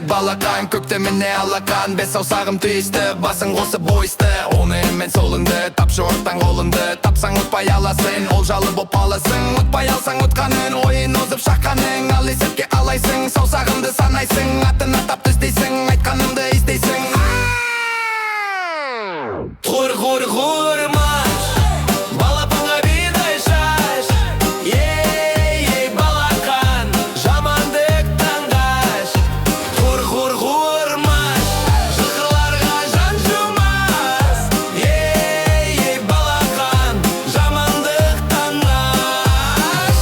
балақан, көктеміне алақан. Бес саусағым түйісті, басын қосып бойысты. Оны мен солынды, тапшы ортан қолынды. Тапсаң ұтпай аласың, олжалы боп аласың. Ұтпай алсаң ұтқанын, ойын озып шаққаның. Ал есепке алайсың, саусағымды санайсың. Атын атап түстейсің, айтқанымды істейсің. Ғұр, ғұр, ғұрмаш, балапанға бидай шаш. Ей, балақан, жамандықтан қаш. Ғұр, ғұр, ғұрмаш, жылқыларға жан жумас. Ей, балақан, жамандықтан қаш.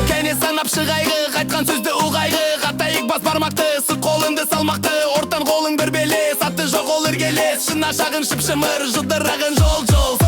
Кәне санап шығайғы, қайтқан сөзді ұғайғы. Қатайық бас бармақты, сұқ қолыңды салмақты. Ортан қолың бір белес, атты жоқ ол іргелес. Шын ашағын шып-шымыр, жылдырағын жол-жол.